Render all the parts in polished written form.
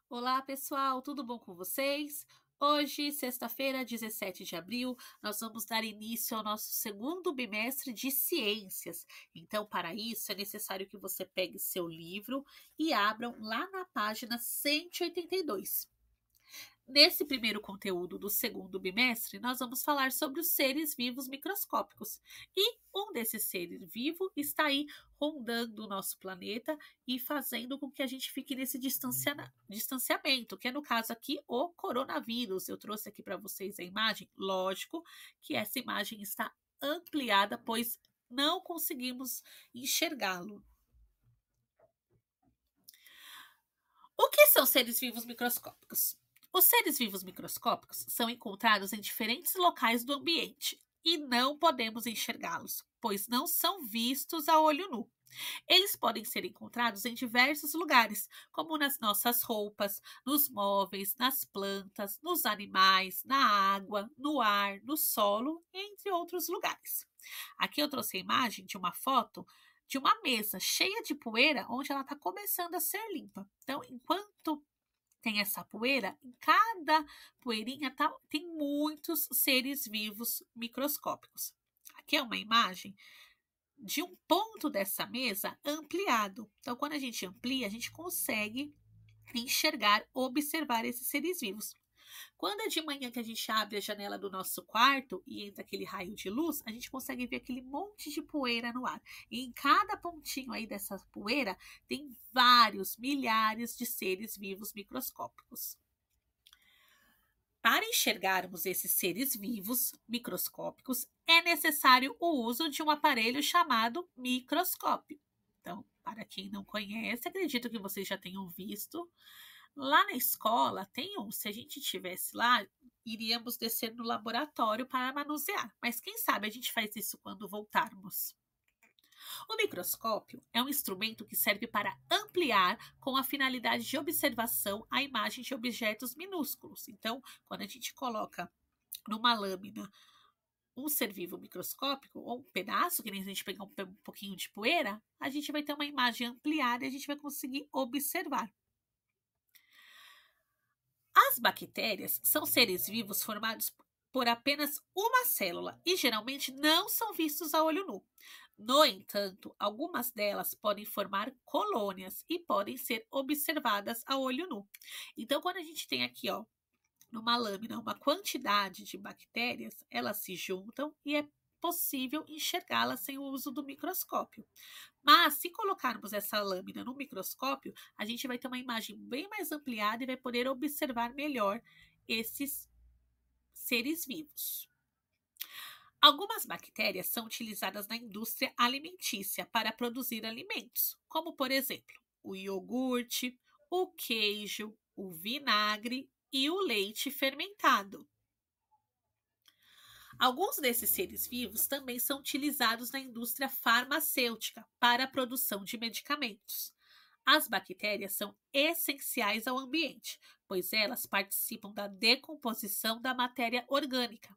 Olá, pessoal, tudo bom com vocês? Hoje, sexta-feira, 17 de abril, nós vamos dar início ao nosso segundo bimestre de ciências. Então, para isso, é necessário que você pegue seu livro e abram lá na página 182. Nesse primeiro conteúdo do segundo bimestre, nós vamos falar sobre os seres vivos microscópicos. E um desses seres vivos está aí rondando o nosso planeta e fazendo com que a gente fique nesse distanciamento, que é no caso aqui o coronavírus. Eu trouxe aqui para vocês a imagem, lógico que essa imagem está ampliada, pois não conseguimos enxergá-lo. O que são seres vivos microscópicos? Os seres vivos microscópicos são encontrados em diferentes locais do ambiente e não podemos enxergá-los, pois não são vistos a olho nu. Eles podem ser encontrados em diversos lugares, como nas nossas roupas, nos móveis, nas plantas, nos animais, na água, no ar, no solo, entre outros lugares. Aqui eu trouxe a imagem de uma foto de uma mesa cheia de poeira, onde ela está começando a ser limpa. Então, enquanto tem essa poeira, em cada poeirinha tem muitos seres vivos microscópicos. Aqui é uma imagem de um ponto dessa mesa ampliado. Então, quando a gente amplia, a gente consegue enxergar, observar esses seres vivos. Quando é de manhã que a gente abre a janela do nosso quarto e entra aquele raio de luz, a gente consegue ver aquele monte de poeira no ar. E em cada pontinho aí dessa poeira tem vários, milhares de seres vivos microscópicos. Para enxergarmos esses seres vivos microscópicos, é necessário o uso de um aparelho chamado microscópio. Então, para quem não conhece, acredito que vocês já tenham visto. Lá na escola tem um, se a gente tivesse lá, iríamos descer no laboratório para manusear. Mas quem sabe a gente faz isso quando voltarmos. O microscópio é um instrumento que serve para ampliar com a finalidade de observação a imagem de objetos minúsculos. Então, quando a gente coloca numa lâmina um ser vivo microscópico, ou um pedaço, que nem se a gente pegar um pouquinho de poeira, a gente vai ter uma imagem ampliada e a gente vai conseguir observar. As bactérias são seres vivos formados por apenas uma célula e geralmente não são vistos a olho nu. No entanto, algumas delas podem formar colônias e podem ser observadas a olho nu. Então, quando a gente tem aqui, ó, numa lâmina, uma quantidade de bactérias, elas se juntam e é possível enxergá-las sem o uso do microscópio. Mas, se colocarmos essa lâmina no microscópio, a gente vai ter uma imagem bem mais ampliada e vai poder observar melhor esses seres vivos. Algumas bactérias são utilizadas na indústria alimentícia para produzir alimentos, como, por exemplo, o iogurte, o queijo, o vinagre e o leite fermentado. Alguns desses seres vivos também são utilizados na indústria farmacêutica para a produção de medicamentos. As bactérias são essenciais ao ambiente, pois elas participam da decomposição da matéria orgânica.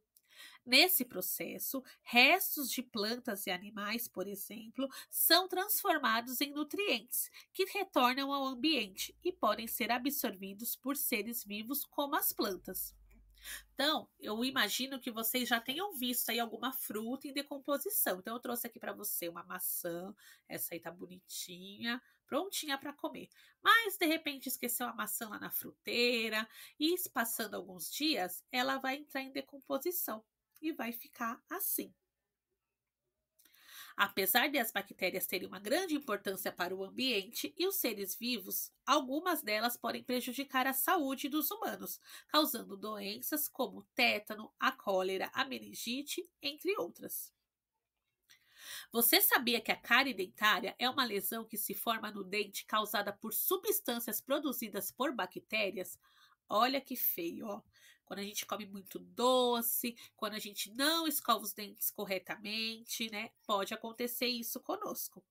Nesse processo, restos de plantas e animais, por exemplo, são transformados em nutrientes que retornam ao ambiente e podem ser absorvidos por seres vivos como as plantas. Então, eu imagino que vocês já tenham visto aí alguma fruta em decomposição. Então, eu trouxe aqui para você uma maçã, essa aí tá bonitinha, prontinha para comer. Mas, de repente, esqueceu a maçã lá na fruteira e passando alguns dias, ela vai entrar em decomposição e vai ficar assim. Apesar de as bactérias terem uma grande importância para o ambiente e os seres vivos, algumas delas podem prejudicar a saúde dos humanos, causando doenças como o tétano, a cólera, a meningite, entre outras. Você sabia que a cárie dentária é uma lesão que se forma no dente causada por substâncias produzidas por bactérias? Olha que feio, ó. quando a gente come muito doce, quando a gente não escova os dentes corretamente, né? Pode acontecer isso conosco.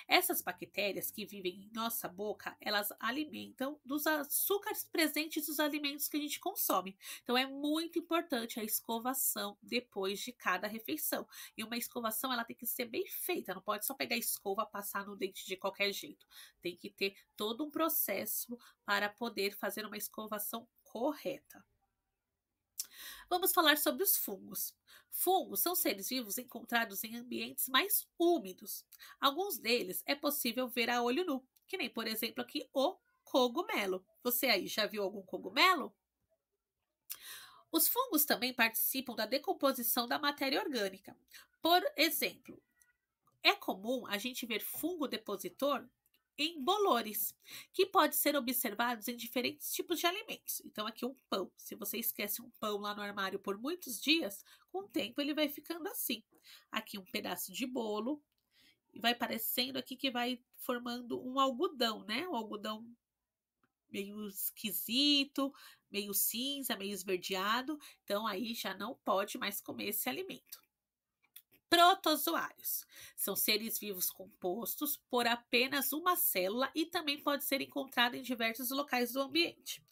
Essas bactérias que vivem em nossa boca, elas alimentam dos açúcares presentes nos alimentos que a gente consome. Então é muito importante a escovação depois de cada refeição. E uma escovação ela tem que ser bem feita, não pode só pegar a escova, passar no dente de qualquer jeito. Tem que ter todo um processo para poder fazer uma escovação correta. Vamos falar sobre os fungos. Fungos são seres vivos encontrados em ambientes mais úmidos. Alguns deles é possível ver a olho nu, que nem, por exemplo, aqui o cogumelo. Você aí já viu algum cogumelo? Os fungos também participam da decomposição da matéria orgânica. Por exemplo, é comum a gente ver fungo depositor em bolores, que pode ser observados em diferentes tipos de alimentos. Então, aqui um pão. Se você esquece um pão lá no armário por muitos dias, com o tempo ele vai ficando assim. Aqui um pedaço de bolo, e vai parecendo aqui que vai formando um algodão, né? Um algodão meio esquisito, meio cinza, meio esverdeado. Então, aí já não pode mais comer esse alimento. Protozoários são seres vivos compostos por apenas uma célula e também pode ser encontrado em diversos locais do ambiente.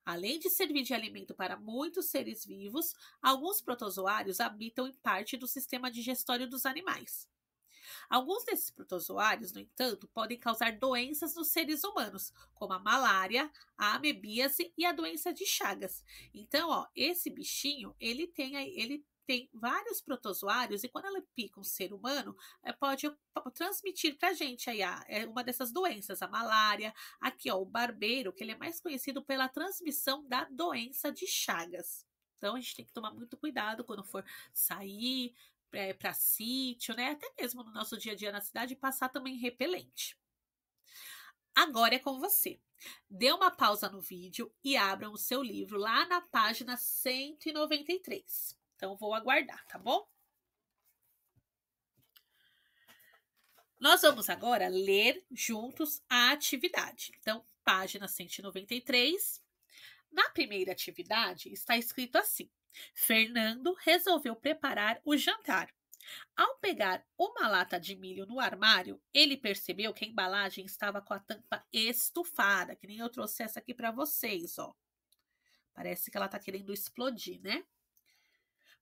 Além de servir de alimento para muitos seres vivos, alguns protozoários habitam em parte do sistema digestório dos animais. Alguns desses protozoários, no entanto, podem causar doenças nos seres humanos, como a malária, a amebíase e a doença de Chagas. Então, ó, esse bichinho, ele tem vários protozoários e quando ela pica um ser humano, pode transmitir para a gente aí uma dessas doenças, a malária. Aqui, ó, o barbeiro, que ele é mais conhecido pela transmissão da doença de Chagas. Então, a gente tem que tomar muito cuidado quando for sair para sítio, né? Até mesmo no nosso dia a dia na cidade, passar também repelente. Agora é com você. Dê uma pausa no vídeo e abram o seu livro lá na página 193. Então, vou aguardar, tá bom? Nós vamos agora ler juntos a atividade. Então, página 193. Na primeira atividade, está escrito assim: Fernando resolveu preparar o jantar. Ao pegar uma lata de milho no armário, ele percebeu que a embalagem estava com a tampa estufada, que nem eu trouxe essa aqui para vocês, ó. Parece que ela está querendo explodir, né?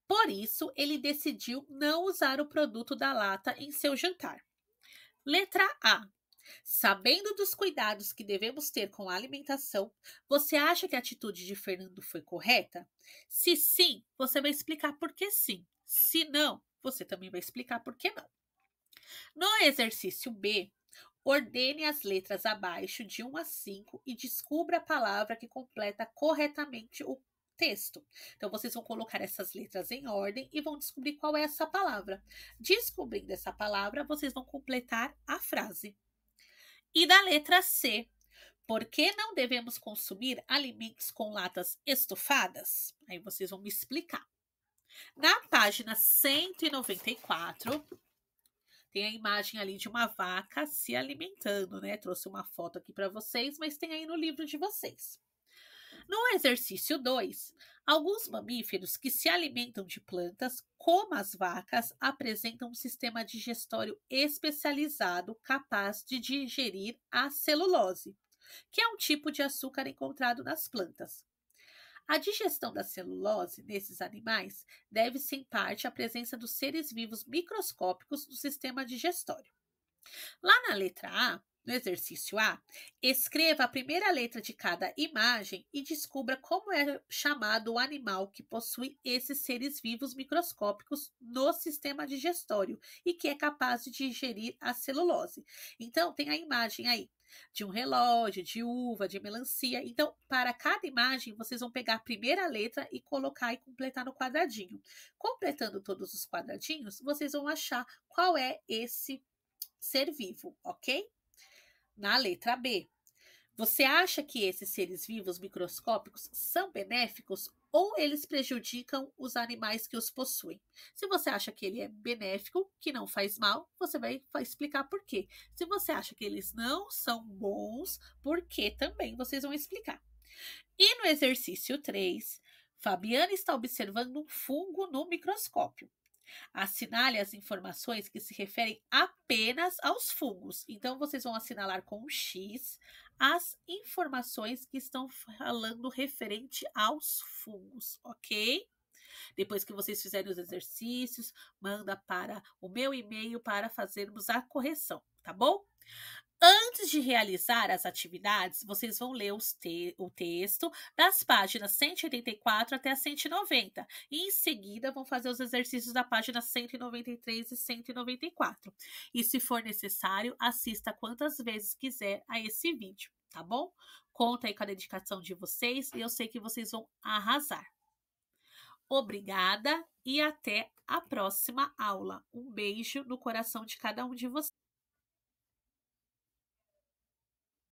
Por isso, ele decidiu não usar o produto da lata em seu jantar. Letra A. Sabendo dos cuidados que devemos ter com a alimentação, você acha que a atitude de Fernando foi correta? Se sim, você vai explicar por que sim. Se não, você também vai explicar por que não. No exercício B, ordene as letras abaixo de 1 a 5 e descubra a palavra que completa corretamente o texto. Então, vocês vão colocar essas letras em ordem e vão descobrir qual é essa palavra. Descobrindo essa palavra, vocês vão completar a frase. E da letra C, por que não devemos consumir alimentos com latas estufadas? Aí vocês vão me explicar. Na página 194, tem a imagem ali de uma vaca se alimentando, né? Trouxe uma foto aqui para vocês, mas tem aí no livro de vocês. No exercício 2, alguns mamíferos que se alimentam de plantas, como as vacas, apresentam um sistema digestório especializado capaz de digerir a celulose, que é um tipo de açúcar encontrado nas plantas. A digestão da celulose nesses animais deve-se em parte à presença dos seres vivos microscópicos do sistema digestório. Lá na letra A, no exercício A, escreva a primeira letra de cada imagem e descubra como é chamado o animal que possui esses seres vivos microscópicos no sistema digestório e que é capaz de digerir a celulose. Então, tem a imagem aí de um relógio, de uva, de melancia. Então, para cada imagem, vocês vão pegar a primeira letra e colocar e completar no quadradinho. Completando todos os quadradinhos, vocês vão achar qual é esse ser vivo, ok? Na letra B, você acha que esses seres vivos microscópicos são benéficos ou eles prejudicam os animais que os possuem? Se você acha que ele é benéfico, que não faz mal, você vai explicar por quê. Se você acha que eles não são bons, por quê também vocês vão explicar. E no exercício 3, Fabiana está observando um fungo no microscópio. Assinale as informações que se referem apenas aos fungos. Então, vocês vão assinalar com um X as informações que estão falando referente aos fungos, ok? Depois que vocês fizerem os exercícios, manda para o meu e-mail para fazermos a correção, tá bom? Antes de realizar as atividades, vocês vão ler o texto das páginas 184 até a 190. E em seguida, vão fazer os exercícios da página 193 e 194. E se for necessário, assista quantas vezes quiser a esse vídeo, tá bom? Conta aí com a dedicação de vocês e eu sei que vocês vão arrasar. Obrigada e até a próxima aula. Um beijo no coração de cada um de vocês.